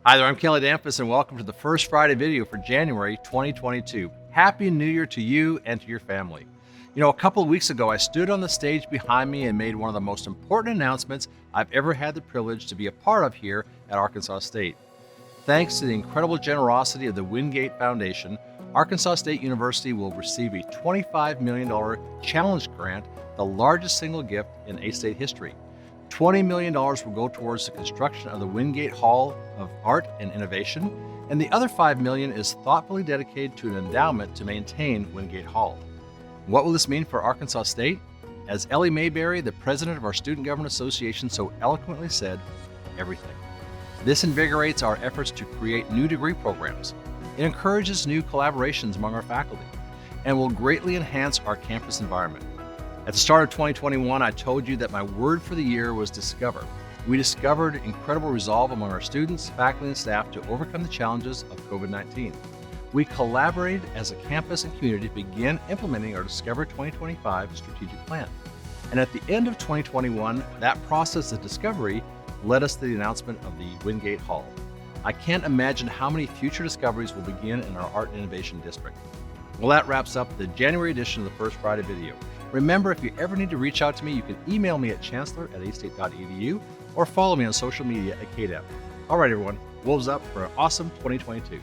Hi there, I'm Kelly Damphousse, and welcome to the first Friday video for January 2022. Happy New Year to you and to your family. A couple of weeks ago, I stood on the stage behind me and made one of the most important announcements I've ever had the privilege to be a part of here at Arkansas State. Thanks to the incredible generosity of the Windgate Foundation, Arkansas State University will receive a $25 million challenge grant, the largest single gift in A-State history. $20 million will go towards the construction of the Windgate Hall of Art and Innovation, and the other $5 million is thoughtfully dedicated to an endowment to maintain Windgate Hall. What will this mean for Arkansas State? As Ellie Mayberry, the president of our Student Government Association, so eloquently said, everything. This invigorates our efforts to create new degree programs. It encourages new collaborations among our faculty, and will greatly enhance our campus environment. At the start of 2021, I told you that my word for the year was discover. We discovered incredible resolve among our students, faculty, and staff to overcome the challenges of COVID-19. We collaborated as a campus and community to begin implementing our Discover 2025 strategic plan. And at the end of 2021, that process of discovery led us to the announcement of the Windgate Hall. I can't imagine how many future discoveries will begin in our Art and Innovation District. Well, that wraps up the January edition of the First Friday video. Remember, if you ever need to reach out to me, you can email me at chancellor@astate.edu or follow me on social media at KDAP. All right, everyone, wolves up for an awesome 2022.